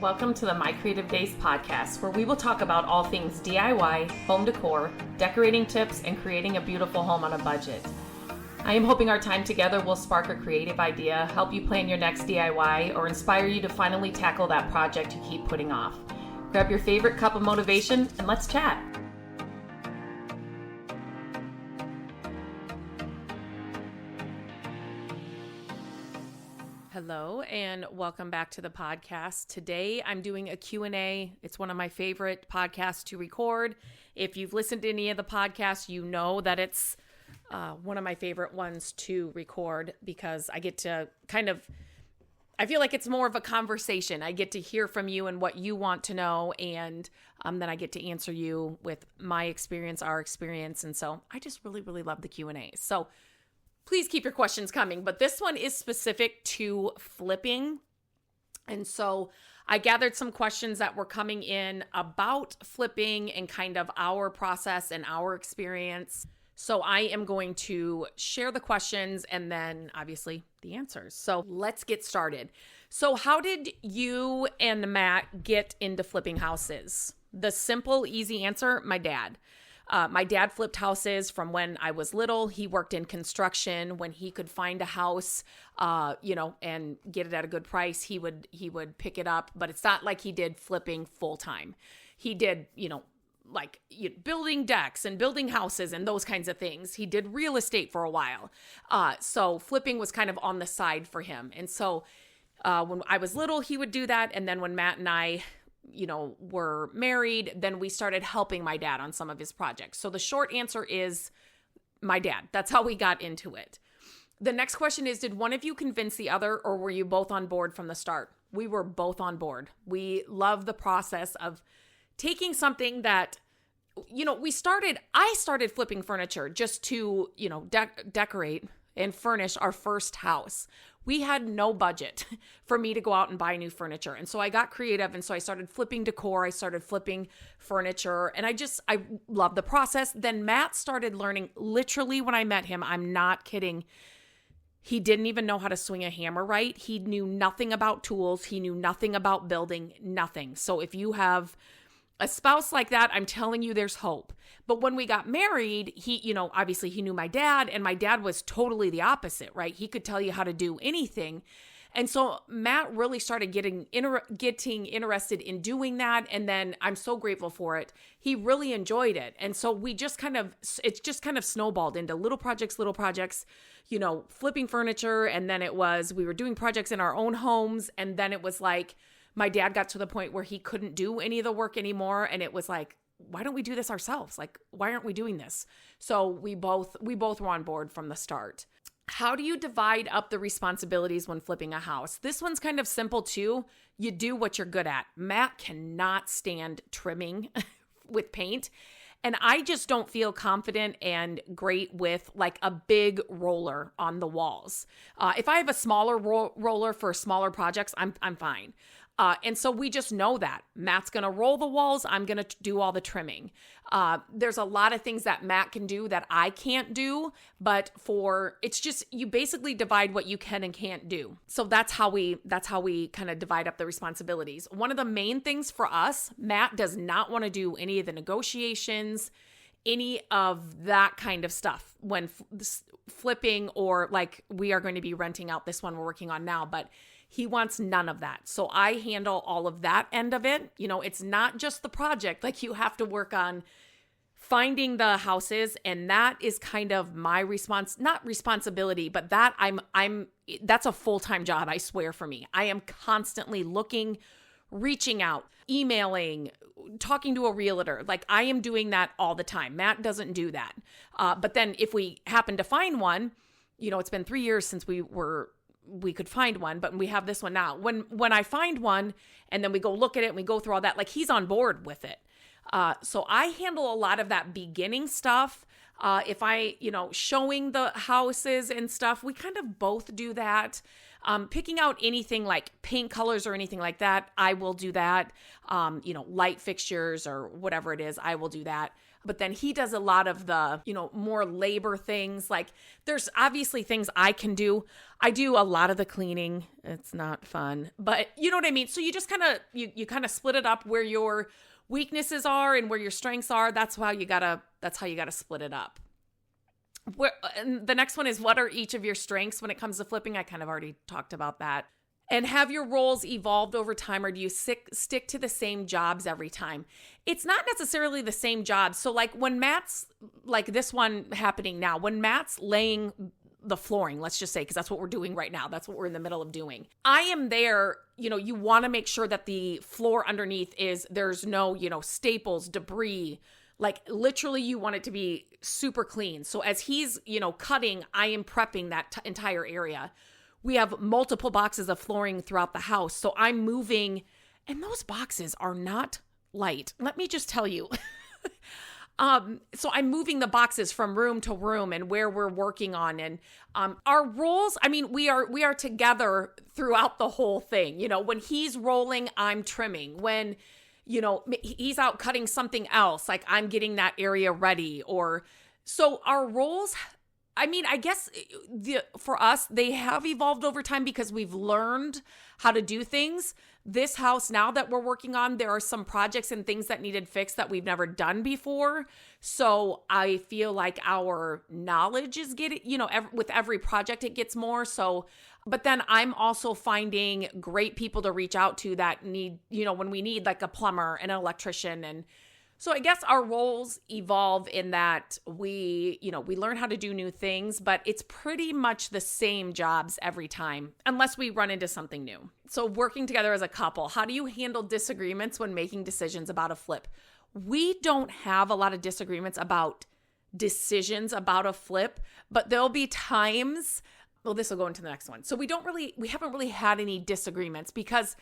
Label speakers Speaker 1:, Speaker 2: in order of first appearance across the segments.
Speaker 1: Welcome to the My Creative Days podcast, where we will talk about all things DIY, home decor, decorating tips, and creating a beautiful home on a budget. I am hoping our time together will spark a creative idea, help you plan your next DIY, or inspire you to finally tackle that project you keep putting off. Grab your favorite cup of motivation and let's chat. Hello and welcome back to the podcast. Today I'm doing a Q&A. It's one of my favorite podcasts to record. If you've listened to any of the podcasts, you know that it's one of my favorite ones to record because I get to I feel like it's more of a conversation. I get to hear from you and what you want to know, and then I get to answer you with my experience, our experience, and so I just really, really love the Q&A. So please keep your questions coming, but this one is specific to flipping. And so I gathered some questions that were coming in about flipping and kind of our process and our experience. So I am going to share the questions and then obviously the answers. So let's get started. So how did you and Matt get into flipping houses? The simple, easy answer, my dad. My dad flipped houses from when I was little. He worked in construction. When he could find a house, and get it at a good price, he would pick it up. But it's not like he did flipping full time. He did, building decks and building houses and those kinds of things. He did real estate for a while. So flipping was kind of on the side for him. And so when I was little, he would do that. And then when Matt and I were married, then we started helping my dad on some of his projects. So the short answer is my dad. That's how we got into it. The next question is, did one of you convince the other, or were you both on board from the start? We were both on board. We love the process of taking something that, I started flipping furniture just to, decorate and furnish our first house. We had no budget for me to go out and buy new furniture. And so I got creative. And so I started flipping decor. I started flipping furniture. And I love the process. Then Matt started learning literally when I met him. I'm not kidding. He didn't even know how to swing a hammer right. He knew nothing about tools. He knew nothing about building, nothing. So if you have a spouse like that, I'm telling you, there's hope. But when we got married, he, obviously he knew my dad, and my dad was totally the opposite, right? He could tell you how to do anything. And so Matt really started getting interested in doing that. And then I'm so grateful for it. He really enjoyed it. And so it's just kind of snowballed into little projects, flipping furniture. And then we were doing projects in our own homes. And then it was like, my dad got to the point where he couldn't do any of the work anymore. And it was like, why don't we do this ourselves? Like, why aren't we doing this? So we both were on board from the start. How do you divide up the responsibilities when flipping a house? This one's kind of simple too. You do what you're good at. Matt cannot stand trimming with paint. And I just don't feel confident and great with like a big roller on the walls. If I have a smaller roller for smaller projects, I'm fine. And so we just know that Matt's going to roll the walls. I'm going to do all the trimming. There's a lot of things that Matt can do that I can't do, but it's just, you basically divide what you can and can't do. So that's how we kind of divide up the responsibilities. One of the main things for us, Matt does not want to do any of the negotiations, any of that kind of stuff when flipping, or like we are going to be renting out this one we're working on now, but he wants none of that. So I handle all of that end of it. It's not just the project. Like, you have to work on finding the houses, and that is kind of my not responsibility, but that that's a full-time job, I swear, for me. I am constantly looking, reaching out, emailing, talking to a realtor. Like, I am doing that all the time. Matt doesn't do that. But then if we happen to find one, it's been 3 years since we could find one, but we have this one now. When I find one and then we go look at it and we go through all that, like, he's on board with it. So I handle a lot of that beginning stuff. If I, showing the houses and stuff, we kind of both do that. Picking out anything like paint colors or anything like that, I will do that. Light fixtures or whatever it is, I will do that. But then he does a lot of the, more labor things. Like there's obviously things I can do. I do a lot of the cleaning. It's not fun, but you know what I mean? So you just kind of, you kind of split it up where your weaknesses are and where your strengths are. That's how you gotta split it up. And the next one is, what are each of your strengths when it comes to flipping? I kind of already talked about that. And have your roles evolved over time, or do you stick to the same jobs every time? It's not necessarily the same jobs. So like when Matt's, like this one happening now, when Matt's laying the flooring, let's just say, because that's what we're doing right now. That's what we're in the middle of doing. I am there, you want to make sure that the floor underneath there's no, staples, debris. Like literally you want it to be super clean. So as he's, cutting, I am prepping that entire area. We have multiple boxes of flooring throughout the house. So I'm moving, and those boxes are not light. Let me just tell you. So I'm moving the boxes from room to room and where we're working on. And our roles, I mean, we are together throughout the whole thing. When he's rolling, I'm trimming. When, he's out cutting something else, like I'm getting that area ready. So our roles, I mean, I guess for us, they have evolved over time because we've learned how to do things. This house now that we're working on, there are some projects and things that needed fixed that we've never done before. So I feel like our knowledge is getting, with every project, it gets more. So, but then I'm also finding great people to reach out to that need, when we need like a plumber and an electrician. And so I guess our roles evolve in that we learn how to do new things, but it's pretty much the same jobs every time, unless we run into something new. So working together as a couple, how do you handle disagreements when making decisions about a flip? We don't have a lot of disagreements about decisions about a flip, but there'll be times, well, this will go into the next one. So we haven't really had any disagreements because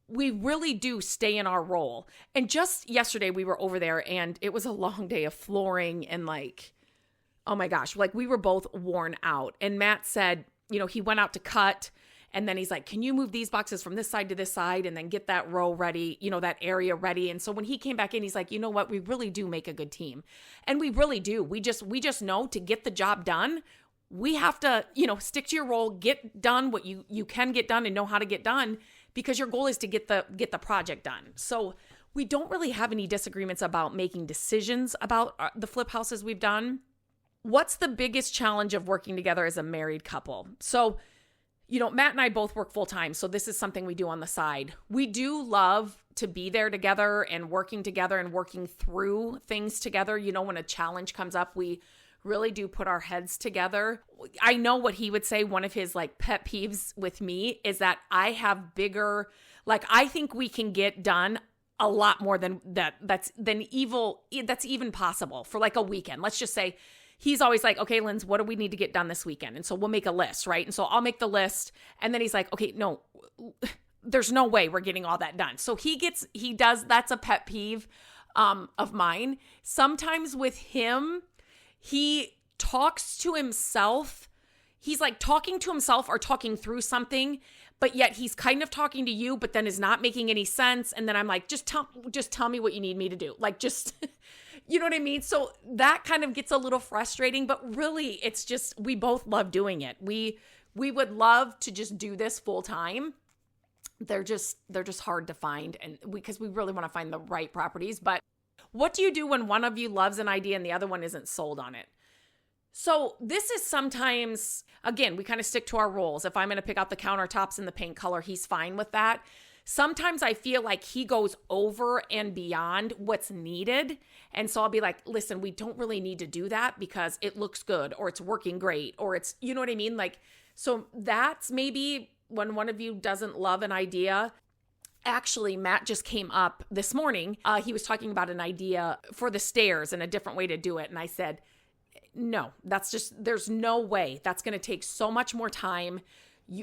Speaker 1: we really do stay in our role. And just yesterday we were over there and it was a long day of flooring and like, oh my gosh, like we were both worn out. And Matt said, he went out to cut and then he's like, can you move these boxes from this side to this side and then get that row ready, that area ready. And so when he came back in, he's like, you know what, we really do make a good team. And we really do. We just know to get the job done, we have to, stick to your role, get done what you can get done and know how to get done, because your goal is to get the project done. So we don't really have any disagreements about making decisions about the flip houses we've done. What's the biggest challenge of working together as a married couple? So, Matt and I both work full time. So this is something we do on the side. We do love to be there together and working together and working through things together. When a challenge comes up, we really do put our heads together. I know what he would say. One of his like pet peeves with me is that I have bigger, like I think we can get done a lot more than that's even possible for like a weekend. Let's just say he's always like, okay, Linz, what do we need to get done this weekend? And so we'll make a list, right? And so I'll make the list. And then he's like, okay, no, there's no way we're getting all that done. So that's a pet peeve of mine. Sometimes with him, he talks to himself. He's like talking to himself or talking through something, but yet he's kind of talking to you, but then is not making any sense. And then I'm like, just tell me what you need me to do. Like, just, you know what I mean? So that kind of gets a little frustrating, but really it's just, we both love doing it. We would love to just do this full time. They're just hard to find. And because we really want to find the right properties, but what do you do when one of you loves an idea and the other one isn't sold on it? So this is sometimes, again, we kind of stick to our roles. If I'm going to pick out the countertops and the paint color, he's fine with that. Sometimes I feel like he goes over and beyond what's needed. And so I'll be like, listen, we don't really need to do that because it looks good or it's working great or it's, you know what I mean? Like, so that's maybe when one of you doesn't love an idea. Actually, Matt just came up this morning. He was talking about an idea for the stairs and a different way to do it. And I said, no, there's no way. That's going to take so much more time.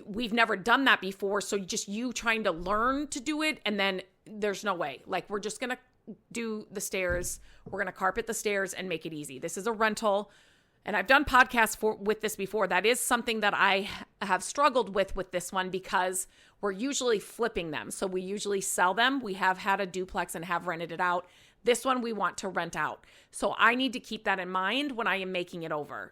Speaker 1: We've never done that before. So just you trying to learn to do it. And then there's no way. Like, we're just going to do the stairs. We're going to carpet the stairs and make it easy. This is a rental. And I've done podcasts with this before. That is something that I have struggled with this one because we're usually flipping them. So we usually sell them. We have had a duplex and have rented it out. This one we want to rent out. So I need to keep that in mind when I am making it over.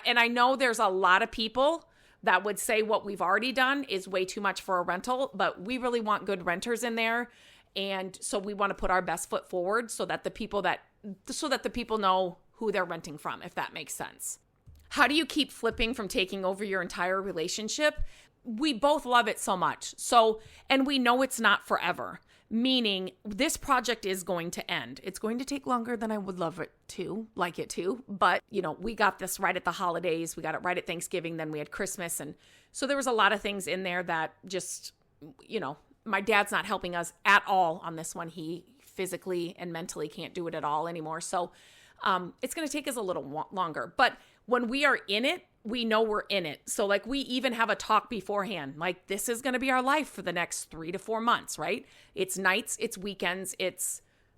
Speaker 1: And I know there's a lot of people that would say what we've already done is way too much for a rental, but we really want good renters in there. And so we want to put our best foot forward so that the people know who they're renting from, if that makes sense. How do you keep flipping from taking over your entire relationship? We both love it so much. And we know it's not forever, meaning this project is going to end. It's going to take longer than I would like it to, but we got this right at the holidays. We got it right at Thanksgiving. Then we had Christmas. And so there was a lot of things in there that just, my dad's not helping us at all on this one. He physically and mentally can't do it at all anymore. So it's going to take us a little longer. But when we are in it, we know we're in it. So like we even have a talk beforehand, like this is going to be our life for the next 3 to 4 months, right? It's nights, it's weekends,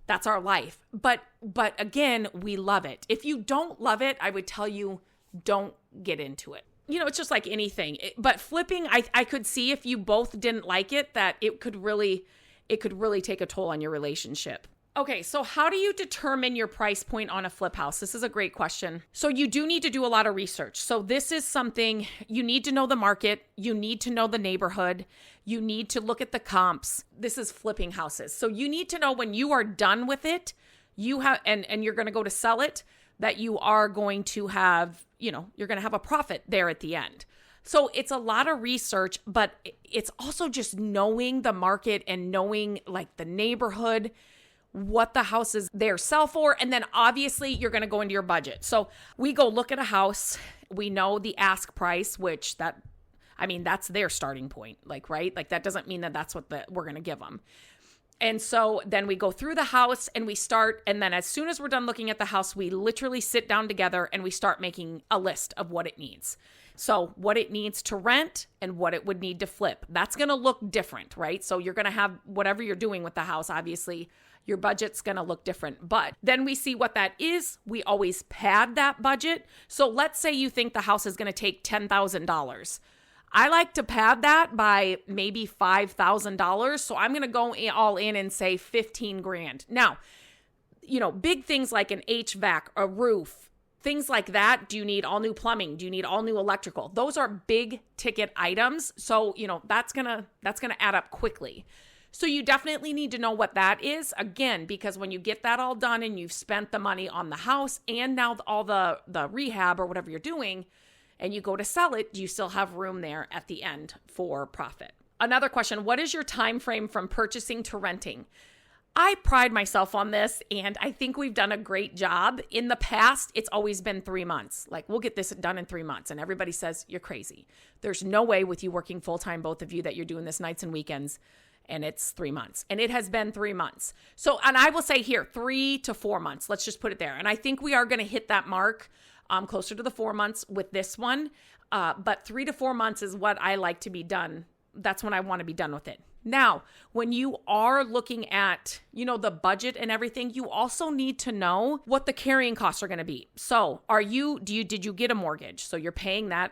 Speaker 1: that's our life. But again, we love it. If you don't love it, I would tell you, don't get into it. It's just like anything. But flipping, I could see if you both didn't like it, that it could really take a toll on your relationship. Okay, so how do you determine your price point on a flip house? This is a great question. So you do need to do a lot of research. So this is something you need to know the market. You need to know the neighborhood. You need to look at the comps. This is flipping houses. So you need to know when you are done with it, you have, and you're going to go to sell it, that you are going to have, you're going to have a profit there at the end. So it's a lot of research, but it's also just knowing the market and knowing like the neighborhood, what the houses there sell for. And then obviously you're going to go into your budget. So we go look at a house. We know the ask price, that's their starting point. Like, right? Like that doesn't mean that that's what we're going to give them. And so then we go through the house and we start. And then as soon as we're done looking at the house, we literally sit down together and we start making a list of what it needs. So what it needs to rent and what it would need to flip. That's going to look different, right? So you're going to have whatever you're doing with the house, obviously, your budget's going to look different. But then we see what that is. We always pad that budget. So let's say you think the house is going to take $10,000. I like to pad that by maybe $5,000. So I'm going to go all in and say 15 grand. Now, big things like an HVAC, a roof, things like that. Do you need all new plumbing? Do you need all new electrical? Those are big ticket items. So, that's going to add up quickly. So you definitely need to know what that is, again, because when you get that all done and you've spent the money on the house and now all the rehab or whatever you're doing, and you go to sell it, you still have room there at the end for profit. Another question, what is your time frame from purchasing to renting? I pride myself on this, and I think we've done a great job. In the past, it's always been 3 months. Like, we'll get this done in 3 months, and everybody says, you're crazy. There's no way with you working full-time, both of you, that you're doing this nights and weekends, and it's 3 months. And it has been 3 months. So, and I will say here, 3 to 4 months. Let's just put it there. And I think we are going to hit that mark closer to the 4 months with this one. But 3 to 4 months is what I like to be done. That's when I want to be done with it. Now, when you are looking at, the budget and everything, you also need to know what the carrying costs are going to be. So did you get a mortgage? So you're paying that,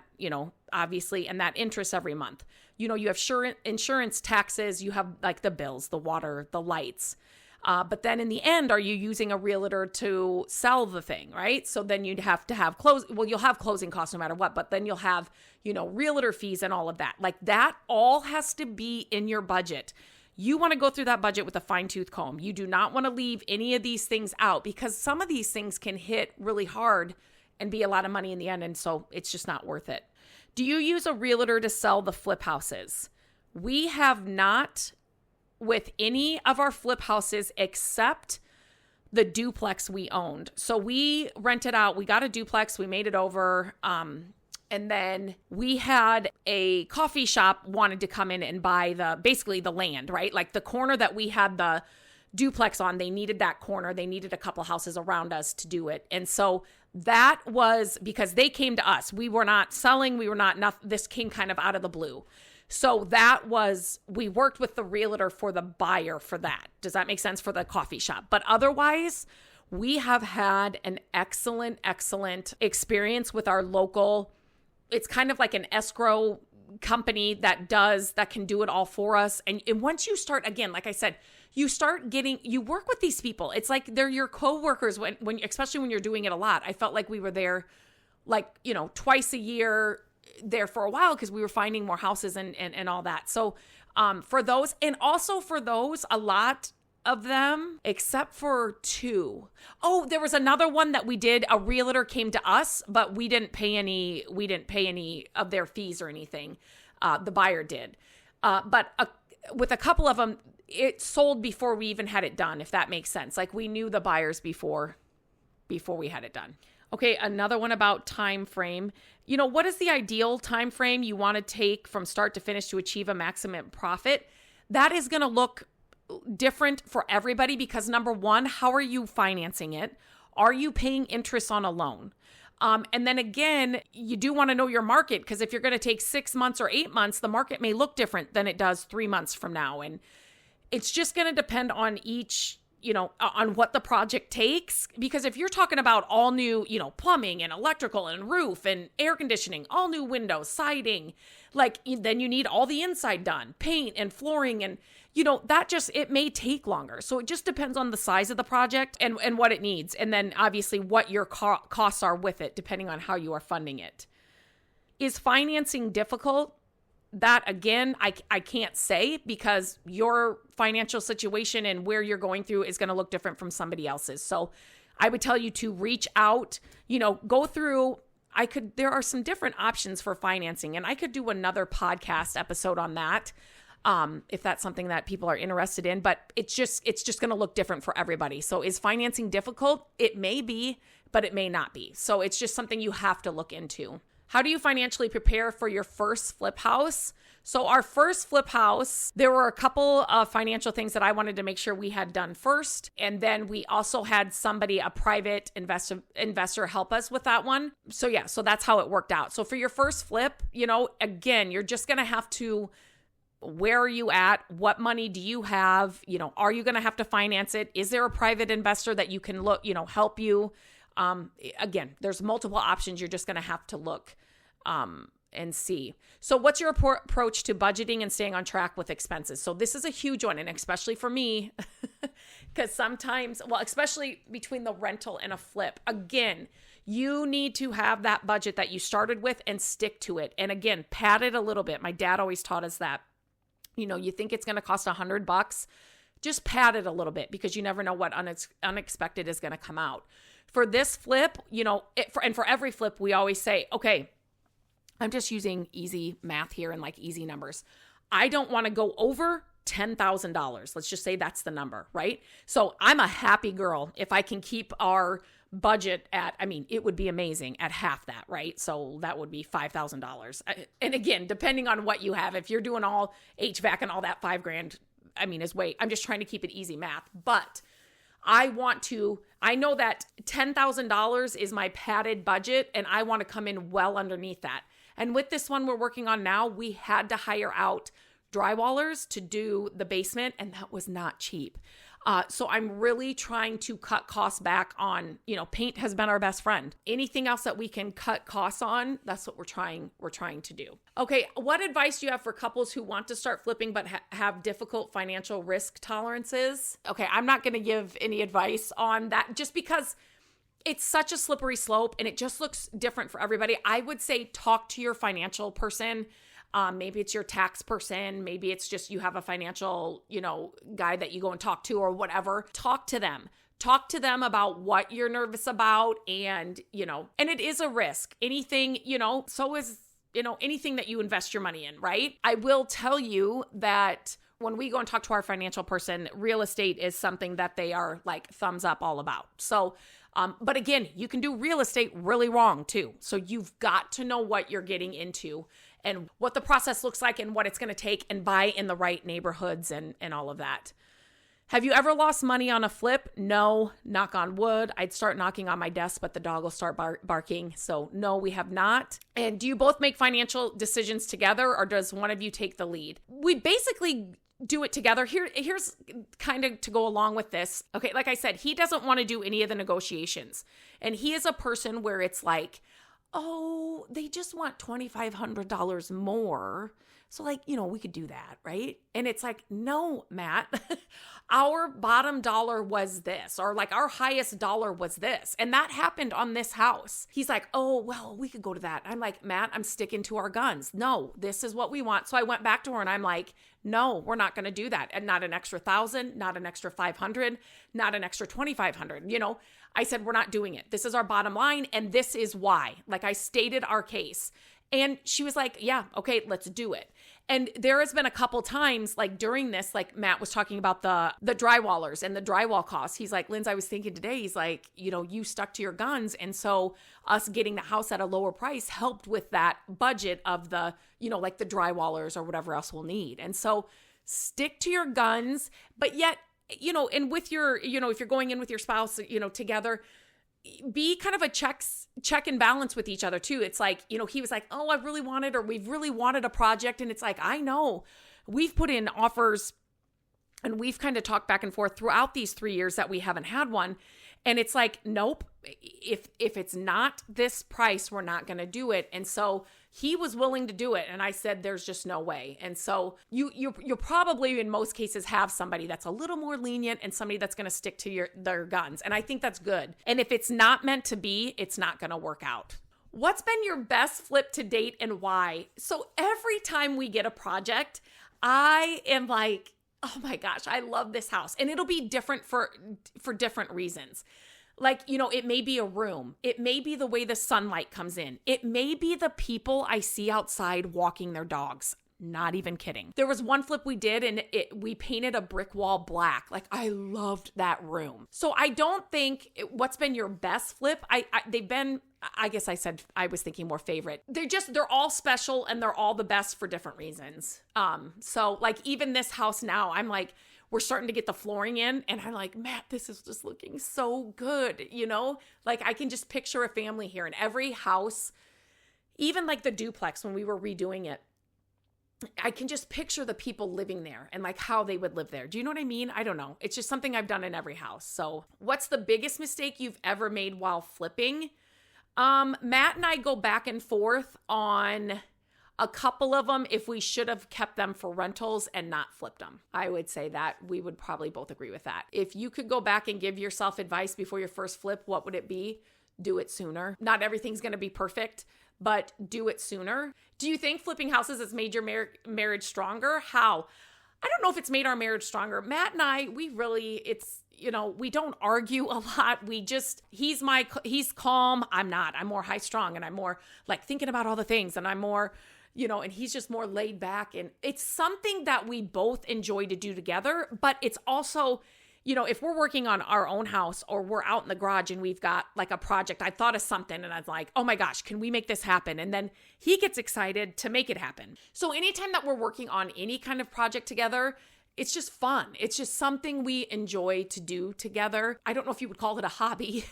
Speaker 1: obviously, and that interest every month. You have insurance, taxes, you have like the bills, the water, the lights. But then in the end, are you using a realtor to sell the thing, right? So then you'd have to have you'll have closing costs no matter what, but then you'll have, realtor fees and all of that. Like that all has to be in your budget. You want to go through that budget with a fine-tooth comb. You do not want to leave any of these things out because some of these things can hit really hard and be a lot of money in the end. And so it's just not worth it. Do you use a realtor to sell the flip houses? We have not with any of our flip houses except the duplex we owned. So we rented out, we got a duplex, we made it over. And then we had a coffee shop wanted to come in and buy basically the land, right? Like the corner that we had the duplex on, they needed that corner. They needed a couple houses around us to do it. And so that was because they came to us. We were not selling. This came kind of out of the blue. So we worked with the realtor for the buyer for that. Does that make sense for the coffee shop? But otherwise, we have had an excellent experience with our local. It's kind of like an escrow company that can do it all for us. And once you start, again, like I said, you work with these people. It's like they're your coworkers when especially when you're doing it a lot. I felt like we were there like, twice a year there for a while because we were finding more houses and all that. So for those, and also for those, a lot of them, except for 2. Oh, there was another one that we did. A realtor came to us, but we didn't pay any of their fees or anything. The buyer did. But with a couple of them, it sold before we even had it done, if that makes sense. Like we knew the buyers before we had it done. Okay, another one about time frame. What is the ideal time frame you want to take from start to finish to achieve a maximum profit? That is going to look different for everybody because number one, how are you financing it? Are you paying interest on a loan? And then again, you do want to know your market because if you're going to take 6 months or 8 months, the market may look different than it does 3 months from now. And it's just going to depend on each, on what the project takes. Because if you're talking about all new, plumbing and electrical and roof and air conditioning, all new windows, siding, then you need all the inside done, paint and flooring and, it may take longer. So it just depends on the size of the project and what it needs. And then obviously what your costs are with it, depending on how you are funding it. Is financing difficult? That again, I can't say because your financial situation and where you're going through is going to look different from somebody else's. So I would tell you to reach out, go through. There are some different options for financing and I could do another podcast episode on that. If that's something that people are interested in, but it's just going to look different for everybody. So is financing difficult? It may be, but it may not be. So it's just something you have to look into. How do you financially prepare for your first flip house? So our first flip house, there were a couple of financial things that I wanted to make sure we had done first. And then we also had a private investor help us with that one. So yeah, so that's how it worked out. So for your first flip, again, you're just going to have to, where are you at? What money do you have? Are you going to have to finance it? Is there a private investor that you can look, help you? Again, there's multiple options. You're just going to have to look and see. So what's your approach to budgeting and staying on track with expenses? So this is a huge one, and especially for me, because sometimes, especially between the rental and a flip, again, you need to have that budget that you started with and stick to it. And again, pad it a little bit. My dad always taught us that. You think it's going to cost $100, just pad it a little bit because you never know what unexpected is going to come out. For this flip, and for every flip, we always say, okay, I'm just using easy math here and easy numbers. I don't want to go over $10,000. Let's just say that's the number, right? So I'm a happy girl if I can keep our budget at, it would be amazing at half that, right? So that would be $5,000. And again, depending on what you have, if you're doing all HVAC and all that, $5,000, I'm just trying to keep it easy math, but I know that $10,000 is my padded budget and I want to come in well underneath that. And with this one we're working on now, we had to hire out drywallers to do the basement and that was not cheap. So I'm really trying to cut costs back on, paint has been our best friend. Anything else that we can cut costs on, that's what we're trying to do. Okay, what advice do you have for couples who want to start flipping but have difficult financial risk tolerances? Okay, I'm not going to give any advice on that just because it's such a slippery slope and it just looks different for everybody. I would say talk to your financial person. Maybe it's your tax person. Maybe it's just you have a financial, guy that you go and talk to or whatever. Talk to them. Talk to them about what you're nervous about and it is a risk. Anything, so is, anything that you invest your money in, right? I will tell you that when we go and talk to our financial person, real estate is something that they are thumbs up all about. So, but again, you can do real estate really wrong too. So you've got to know what you're getting into and what the process looks like and what it's going to take and buy in the right neighborhoods and all of that. Have you ever lost money on a flip? No, knock on wood. I'd start knocking on my desk, but the dog will start barking. So no, we have not. And do you both make financial decisions together or does one of you take the lead? We basically do it together. Here's kind of to go along with this. Okay, like I said, he doesn't want to do any of the negotiations. And he is a person where it's oh, they just want $2,500 more. So like, we could do that, right? And it's like, no, Matt, our bottom dollar was this, or like our highest dollar was this. And that happened on this house. He's like, oh, well, we could go to that. I'm like, Matt, I'm sticking to our guns. No, this is what we want. So I went back to her and I'm like, no, we're not going to do that. And not an extra 1,000, not an extra 500, not an extra 2,500. I said, we're not doing it. This is our bottom line. And this is why. Like I stated our case. And she was like, yeah, okay, let's do it. And there has been a couple times like during this, like Matt was talking about the drywallers and the drywall costs. He's like, Linz, I was thinking today, he's like, you stuck to your guns. And so us getting the house at a lower price helped with that budget of the, like the drywallers or whatever else we'll need. And so stick to your guns, but yet, and with your, if you're going in with your spouse, together, be kind of a check and balance with each other too. It's like, he was like, oh, I really wanted, or we've really wanted a project. And it's like, I know we've put in offers and we've kind of talked back and forth throughout these 3 years that we haven't had one. And it's like, nope, if it's not this price, we're not going to do it. And so he was willing to do it. And I said, there's just no way. And so you'll probably in most cases have somebody that's a little more lenient and somebody that's going to stick to their guns. And I think that's good. And if it's not meant to be, it's not going to work out. What's been your best flip to date and why? So every time we get a project, I am like, oh my gosh, I love this house. And it'll be different for different reasons. Like, it may be a room. It may be the way the sunlight comes in. It may be the people I see outside walking their dogs. Not even kidding. There was one flip we did and we painted a brick wall black. Like I loved that room. So I don't think what's been your best flip. They've been, I guess I said, I was thinking more favorite. They're all special and they're all the best for different reasons. So like even this house now, I'm like, we're starting to get the flooring in and I'm like, Matt, this is just looking so good. Like I can just picture a family here in every house, even like the duplex when we were redoing it. I can just picture the people living there and like how they would live there. Do you know what I mean? I don't know. It's just something I've done in every house. So what's the biggest mistake you've ever made while flipping? Matt and I go back and forth on a couple of them if we should have kept them for rentals and not flipped them. I would say that we would probably both agree with that. If you could go back and give yourself advice before your first flip, what would it be? Do it sooner. Not everything's going to be perfect, but do it sooner. Do you think flipping houses has made your marriage stronger? How? I don't know if it's made our marriage stronger. Matt and I, we don't argue a lot. He's calm. I'm not. I'm more high strung and I'm more like thinking about all the things and I'm more, and he's just more laid back. And it's something that we both enjoy to do together, but it's also, if we're working on our own house or we're out in the garage and we've got like a project, I thought of something and I was like, oh my gosh, can we make this happen? And then he gets excited to make it happen. So anytime that we're working on any kind of project together, it's just fun. It's just something we enjoy to do together. I don't know if you would call it a hobby,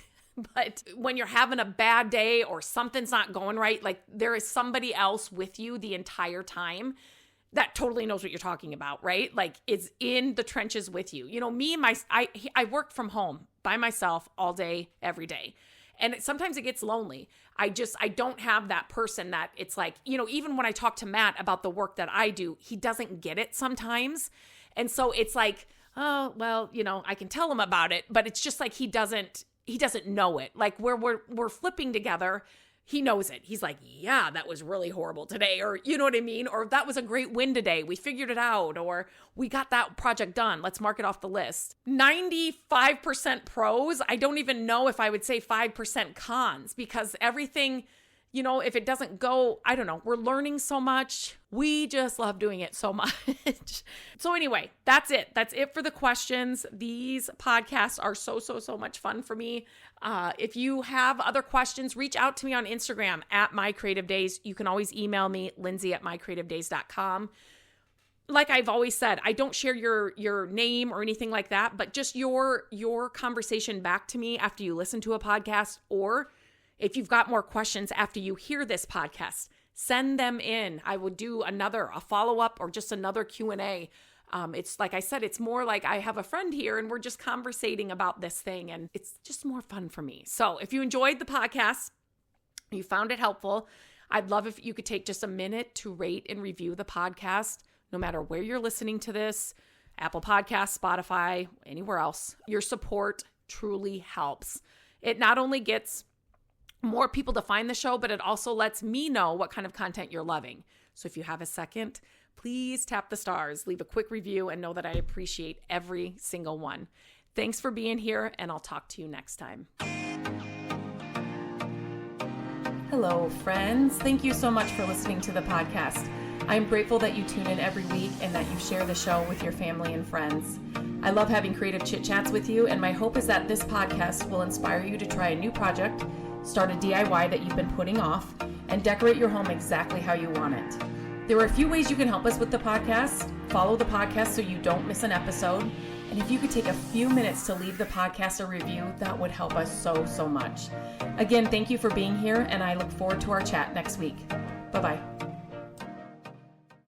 Speaker 1: but when you're having a bad day or something's not going right, like there is somebody else with you the entire time that totally knows what you're talking about, right? Like is in the trenches with you. I work from home by myself all day, every day. And sometimes it gets lonely. I don't have that person that it's like, even when I talk to Matt about the work that I do, he doesn't get it sometimes. And so it's like, oh, well, I can tell him about it, but it's just like, he doesn't know it. Like we're flipping together. He knows it. He's like, yeah, that was really horrible today. Or you know what I mean? Or that was a great win today. We figured it out. Or we got that project done. Let's mark it off the list. 95% pros. I don't even know if I would say 5% cons because everything, if it doesn't go, I don't know. We're learning so much. We just love doing it so much. So anyway, that's it. That's it for the questions. These podcasts are so much fun for me. If you have other questions, reach out to me on Instagram at mycreativedays. You can always email me, lindsay@mycreativedays.com. Like I've always said, I don't share your name or anything like that, but just your conversation back to me after you listen to a podcast, or if you've got more questions after you hear this podcast, send them in. I will do a follow-up or just another Q&A. It's like I said, it's more like I have a friend here and we're just conversating about this thing and it's just more fun for me. So if you enjoyed the podcast, you found it helpful, I'd love if you could take just a minute to rate and review the podcast, no matter where you're listening to this, Apple Podcasts, Spotify, anywhere else. Your support truly helps. It not only gets more people to find the show, but it also lets me know what kind of content you're loving. So if you have a second, please tap the stars, leave a quick review, and know that I appreciate every single one. Thanks for being here, and I'll talk to you next time. Hello, friends. Thank you so much for listening to the podcast. I'm grateful that you tune in every week and that you share the show with your family and friends. I love having creative chit chats with you, and my hope is that this podcast will inspire you to try a new project, start a DIY that you've been putting off, and decorate your home exactly how you want it. There are a few ways you can help us with the podcast. Follow the podcast so you don't miss an episode. And if you could take a few minutes to leave the podcast a review, that would help us so much. Again, thank you for being here, and I look forward to our chat next week. Bye-bye.